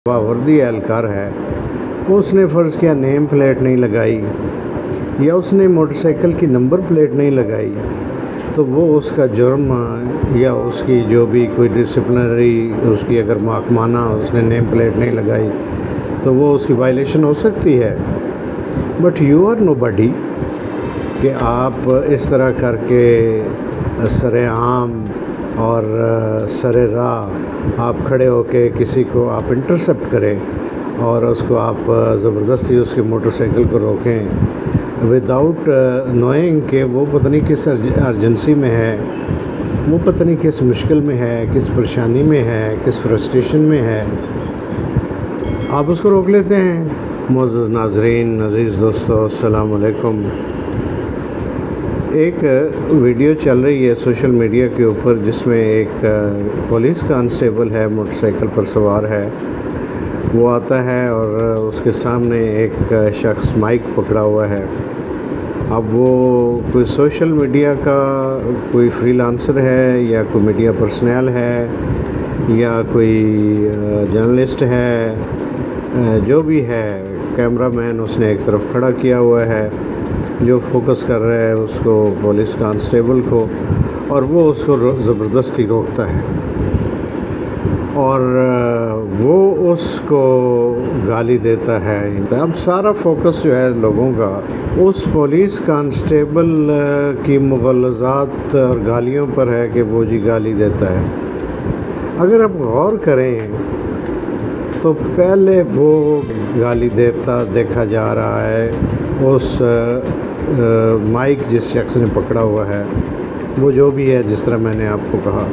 वर्दी एहलकार है, उसने फ़र्ज़ किया नेम प्लेट नहीं लगाई या उसने मोटरसाइकिल की नंबर प्लेट नहीं लगाई, तो वो उसका जुर्म या उसकी जो भी कोई डिसिप्लिनरी उसकी अगर महकमाना उसने नेम प्लेट नहीं लगाई तो वो उसकी वायलेशन हो सकती है। बट यू आर नोबडी कि आप इस तरह करके सरेआम और सरे राह आप खड़े होके किसी को आप इंटरसेप्ट करें और उसको आप ज़बरदस्ती उसकी मोटरसाइकिल को रोकें विदाउट नोइंग कि वो पता नहीं किस अर्जेंसी में है, वो पता नहीं किस मुश्किल में है, किस परेशानी में है, किस फ्रस्ट्रेशन में है, आप उसको रोक लेते हैं। मोअज़्ज़ज़ नाज़रीन, अज़ीज़ दोस्तों, अस्सलाम वालेकुम। एक वीडियो चल रही है सोशल मीडिया के ऊपर जिसमें एक पुलिस कांस्टेबल है, मोटरसाइकिल पर सवार है, वो आता है और उसके सामने एक शख्स माइक पकड़ा हुआ है। अब वो कोई सोशल मीडिया का कोई फ्रीलांसर है या कोई मीडिया पर्सनल है या कोई जर्नलिस्ट है, जो भी है, कैमरामैन उसने एक तरफ खड़ा किया हुआ है जो फोकस कर रहा है उसको पुलिस कांस्टेबल को, और वो उसको ज़बरदस्ती रोकता है और वो उसको गाली देता है। अब सारा फोकस जो है लोगों का उस पुलिस कांस्टेबल की मुग़ल्लज़ात और गालियों पर है कि वो जी गाली देता है। अगर आप गौर करें तो पहले वो गाली देता देखा जा रहा है उस माइक जिस शख्स ने पकड़ा हुआ है, वो जो भी है, जिस तरह मैंने आपको कहा,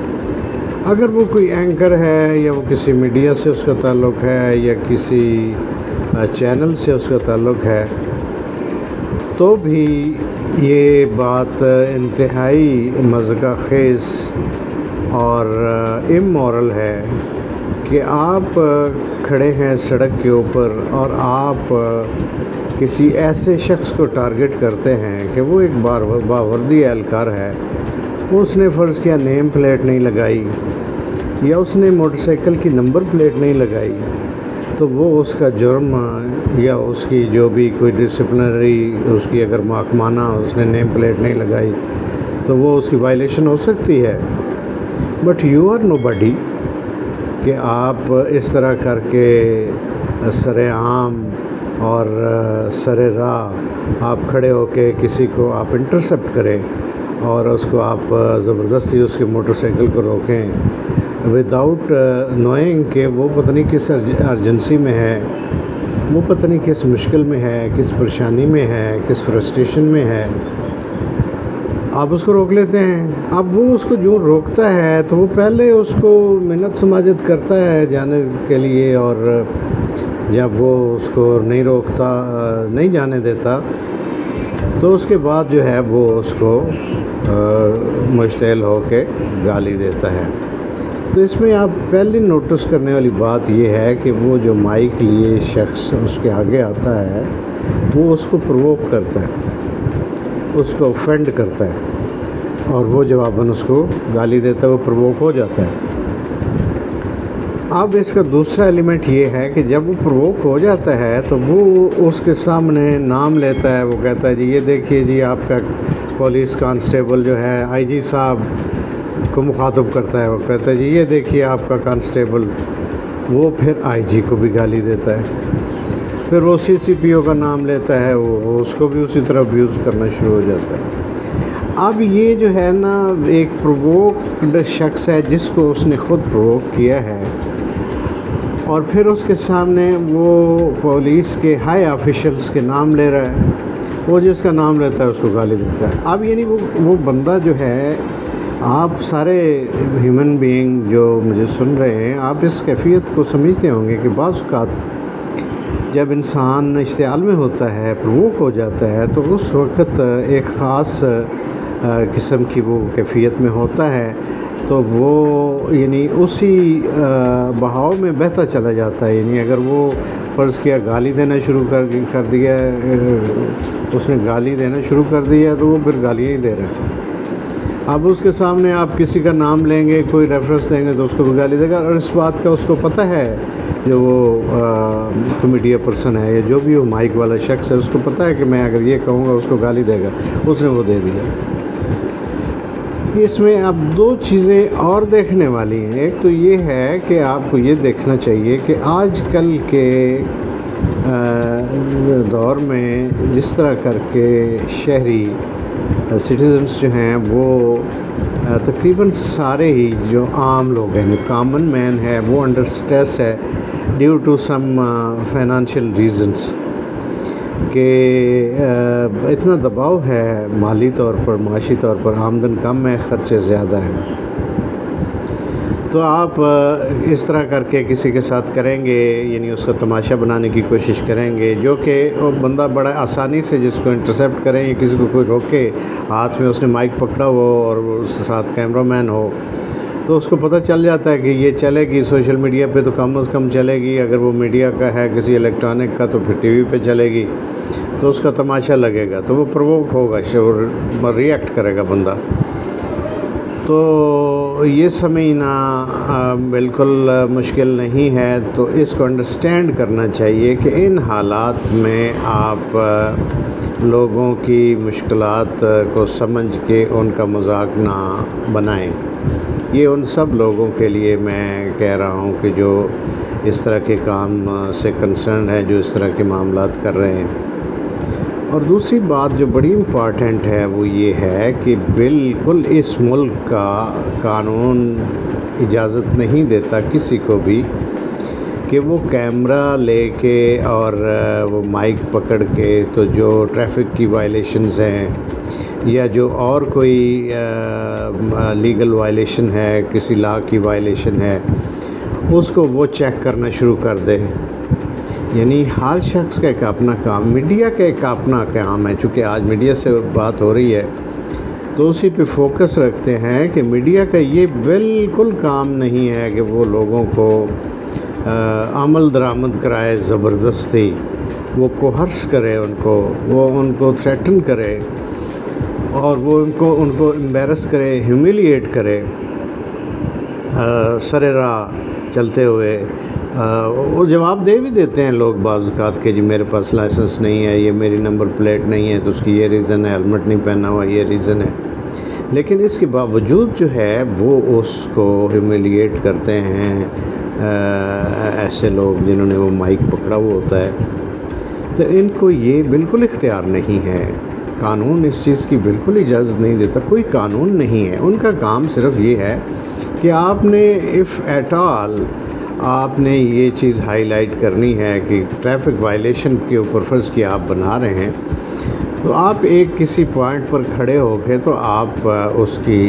अगर वो कोई एंकर है या वो किसी मीडिया से उसका ताल्लुक़ है या किसी चैनल से उसका ताल्लुक़ है, तो भी ये बात इंतहाई मज़ाक़ खेज़ और इमोरल है कि आप खड़े हैं सड़क के ऊपर और आप किसी ऐसे शख्स को टारगेट करते हैं कि वो एक बावर्दी एहलकार है, उसने फ़र्ज़ किया नेम प्लेट नहीं लगाई या उसने मोटरसाइकिल की नंबर प्लेट नहीं लगाई, तो वो उसका जुर्म या उसकी जो भी कोई डिसिप्लिनरी उसकी अगर महकमाना उसने नेम प्लेट नहीं लगाई तो वो उसकी वायलेशन हो सकती है। बट यू आर नोबडी कि आप इस तरह करके सरेआम और सरे राह आप खड़े होके किसी को आप इंटरसेप्ट करें और उसको आप ज़बरदस्ती उसकी मोटरसाइकिल को रोकें विदाउट नोइंग कि वो पता नहीं किस अर्जेंसी में है, वो पता नहीं किस मुश्किल में है, किस परेशानी में है, किस फ्रस्ट्रेशन में है, आप उसको रोक लेते हैं। अब वो उसको जो रोकता है तो वो पहले उसको मिन्नत समाजत करता है जाने के लिए, और जब वो उसको नहीं रोकता, नहीं जाने देता, तो उसके बाद जो है वो उसको मुश्तैल होके गाली देता है। तो इसमें आप पहले नोटिस करने वाली बात ये है कि वो जो माइक लिए शख्स उसके आगे आता है वो उसको प्रोवोक करता है, उसको ऑफेंड करता है और वो जवाबन उसको गाली देता है, वो प्रोवोक हो जाता है। अब इसका दूसरा एलिमेंट ये है कि जब वो प्रोवोक हो जाता है तो वो उसके सामने नाम लेता है, वो कहता है जी ये देखिए जी आपका पुलिस कांस्टेबल जो है, आईजी साहब को मुखातब करता है, वो कहता है जी ये देखिए आपका कांस्टेबल, वो फिर आईजी को भी गाली देता है, फिर वो सीसीपीओ का नाम लेता है, वो उसको भी उसी तरह अब्यूज़ करना शुरू हो जाता है। अब ये जो है ना एक प्रोवोक्ड शख्स है जिसको उसने ख़ुद प्रोवोक किया है और फिर उसके सामने वो पुलिस के हाई ऑफिशियल्स के नाम ले रहा है, वो जिसका नाम लेता है उसको गाली देता है। अब यानी वो बंदा जो है, आप सारे ह्यूमन बीइंग जो मुझे सुन रहे हैं, आप इस कैफियत को समझते होंगे कि बाज़ औक़ात जब इंसान इश्तिआल में होता है, प्रोवोक हो जाता है, तो उस वक़्त एक ख़ास किस्म की वो कैफियत में होता है, तो वो यानी उसी बहाव में बहता चला जाता है। यानी अगर वो फ़र्ज़ किया गाली देना शुरू कर दिया, उसने गाली देना शुरू कर दिया, तो वो फिर गालियाँ ही दे रहा है। अब उसके सामने आप किसी का नाम लेंगे, कोई रेफरेंस देंगे तो उसको भी गाली देगा, और इस बात का उसको पता है, जो वो मीडिया पर्सन है या जो भी वो माइक वाला शख्स है, उसको पता है कि मैं अगर ये कहूँगा उसको गाली देगा, उसने वो दे दिया। इसमें अब दो चीज़ें और देखने वाली हैं। एक तो ये है कि आपको ये देखना चाहिए कि आजकल के दौर में जिस तरह करके शहरी सिटीजन्स जो हैं वो तकरीबन सारे ही जो आम लोग हैं, जो कॉमन मैन है, वो अंडर स्ट्रेस है due to some financial reasons कि इतना दबाव है माली तौर पर, माशी तौर पर, आमदन कम है, ख़र्चे ज़्यादा हैं। तो आप इस तरह करके किसी के साथ करेंगे, यानी उसका तमाशा बनाने की कोशिश करेंगे, जो कि वो बंदा बड़ा आसानी से जिसको इंटरसेप्ट करें, या किसी को कोई रोके, हाथ में उसने माइक पकड़ा हो और उसके साथ कैमरामैन हो, तो उसको पता चल जाता है कि ये चलेगी सोशल मीडिया पे तो कम से कम चलेगी, अगर वो मीडिया का है किसी इलेक्ट्रॉनिक का तो फिर टीवी पे चलेगी, तो उसका तमाशा लगेगा, तो वो प्रवोक होगा, और रिएक्ट करेगा बंदा। तो ये समझना बिल्कुल मुश्किल नहीं है। तो इसको अंडरस्टैंड करना चाहिए कि इन हालात में आप लोगों की मुश्किलात को समझ के उनका मजाक ना बनाएं। ये उन सब लोगों के लिए मैं कह रहा हूँ कि जो इस तरह के काम से कंसर्न है, जो इस तरह के मामलात कर रहे हैं। और दूसरी बात जो बड़ी इम्पॉर्टेंट है वो ये है कि बिल्कुल इस मुल्क का कानून इजाज़त नहीं देता किसी को भी कि वो कैमरा लेके और वो माइक पकड़ के, तो जो ट्रैफिक की वायलेशंस हैं या जो और कोई लीगल वायलेशन है, किसी लॉ की वायलेशन है, उसको वो चेक करना शुरू कर दे। यानी हर शख्स का एक अपना काम, मीडिया का एक अपना काम है। चूँकि आज मीडिया से बात हो रही है तो उसी पे फोकस रखते हैं कि मीडिया का ये बिल्कुल काम नहीं है कि वो लोगों को अमल दरामद कराए ज़बरदस्ती, वो कोहर्स करे उनको, वो उनको थ्रेटन करे और वो उनको एम्बेरस करे, ह्यूमिलिएट करे सरेरा चलते हुए। वो जवाब दे भी देते हैं लोग बाज़ के जी मेरे पास लाइसेंस नहीं है, ये मेरी नंबर प्लेट नहीं है, तो उसकी ये रीज़न है, हेलमेट नहीं पहना हुआ ये रीज़न है। लेकिन इसके बावजूद जो है वो उसको ह्यूमिलिएट करते हैं ऐसे लोग जिन्होंने वो माइक पकड़ा हुआ होता है। तो इनको ये बिल्कुल इख्तियार नहीं है, कानून इस चीज़ की बिल्कुल इजाज़त नहीं देता, कोई कानून नहीं है। उनका काम सिर्फ ये है कि आपने इफ़ एट ऑल आपने ये चीज़ हाईलाइट करनी है कि ट्रैफिक वायलेशन के ऊपर फ़र्ज़ की आप बना रहे हैं, तो आप एक किसी पॉइंट पर खड़े होके तो आप उसकी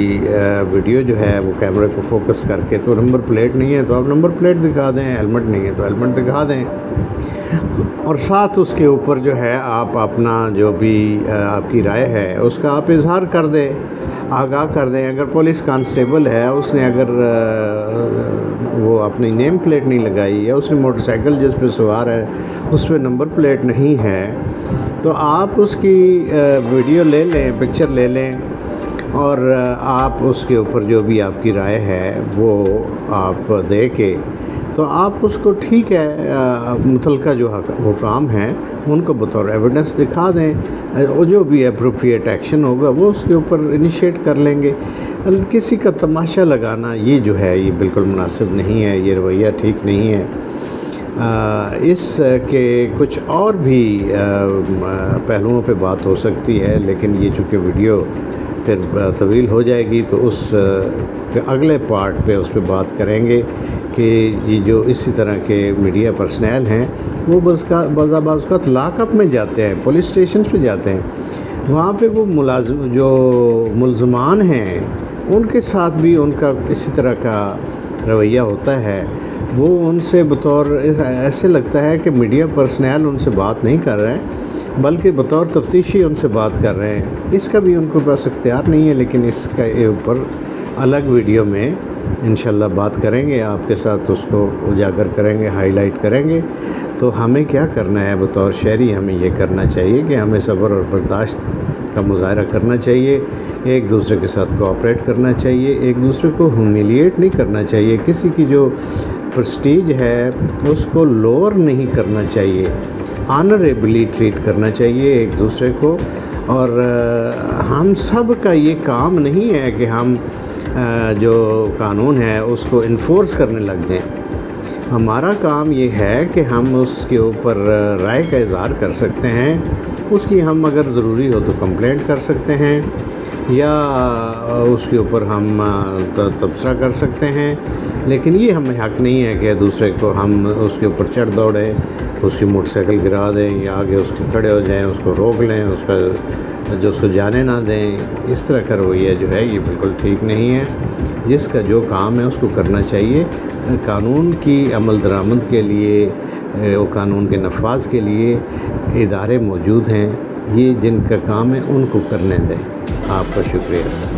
वीडियो जो है वो कैमरे को फोकस करके, तो नंबर प्लेट नहीं है तो आप नंबर प्लेट दिखा दें, हेलमेट नहीं है तो हेलमेट दिखा दें, और साथ उसके ऊपर जो है आप अपना जो भी आपकी राय है उसका आप इजहार कर दें, आगाह कर दें। अगर पुलिस कांस्टेबल है, उसने अगर वो अपनी नेम प्लेट नहीं लगाई या उसने मोटरसाइकिल जिस पे सवार है उस पर नंबर प्लेट नहीं है, तो आप उसकी वीडियो ले लें, पिक्चर ले लें और आप उसके ऊपर जो भी आपकी राय है वो आप दे के, तो आप उसको ठीक है मुतलका जो हुकाम हैं उनको बतौर एविडेंस दिखा दें, और जो भी अप्रोप्रिएट एक्शन होगा वो उसके ऊपर इनिशिएट कर लेंगे। किसी का तमाशा लगाना ये जो है ये बिल्कुल मुनासिब नहीं है, ये रवैया ठीक नहीं है। इसके कुछ और भी पहलुओं पे बात हो सकती है, लेकिन ये चूँकि वीडियो फिर तवील हो जाएगी तो उस अगले पार्ट पे उस पर बात करेंगे कि ये जो इसी तरह के मीडिया पर्सनल हैं वो बाज़ लाकअप में जाते हैं, पुलिस स्टेशन पे जाते हैं, वहाँ पे वो मुलाजिम जो मुलज़मान हैं उनके साथ भी उनका इसी तरह का रवैया होता है। वो उनसे बतौर ऐसे लगता है कि मीडिया पर्सनल उनसे बात नहीं कर रहे हैं बल्कि बतौर तफ्तीशी उनसे बात कर रहे हैं। इसका भी उनको पास इख्तियार नहीं है, लेकिन इसका ऊपर अलग वीडियो में इंशाल्लाह बात करेंगे, आपके साथ उसको उजागर करेंगे, हाईलाइट करेंगे, तो हमें क्या करना है बतौर शहरी, हमें ये करना चाहिए कि हमें सब्र और बर्दाश्त का मुज़ाहरा करना चाहिए, एक दूसरे के साथ कोऑपरेट करना चाहिए, एक दूसरे को ह्यूमिलिएट नहीं करना चाहिए, किसी की जो प्रेस्टीज है उसको लोअर नहीं करना चाहिए, ऑनरेबली ट्रीट करना चाहिए एक दूसरे को। और हम सब का ये काम नहीं है कि हम जो कानून है उसको इन्फोर्स करने लग जाएं। हमारा काम ये है कि हम उसके ऊपर राय का इज़हार कर सकते हैं, उसकी हम अगर ज़रूरी हो तो कंप्लेंट कर सकते हैं या उसके ऊपर हम तबसरा कर सकते हैं, लेकिन ये हमें हक़ नहीं है कि दूसरे को हम उसके ऊपर चढ़ दौड़ें, उसकी मोटरसाइकिल गिरा दें या आगे उसके खड़े हो जाएं, उसको रोक लें, उसका जो उसको जाने ना दें। इस तरह का रवैया जो है ये बिल्कुल ठीक नहीं है। जिसका जो काम है उसको करना चाहिए। कानून की अमल दरामद के लिए, कानून के नफाज के लिए इदारे मौजूद हैं, ये जिनका काम है उनको करने दें। आपका शुक्रिया।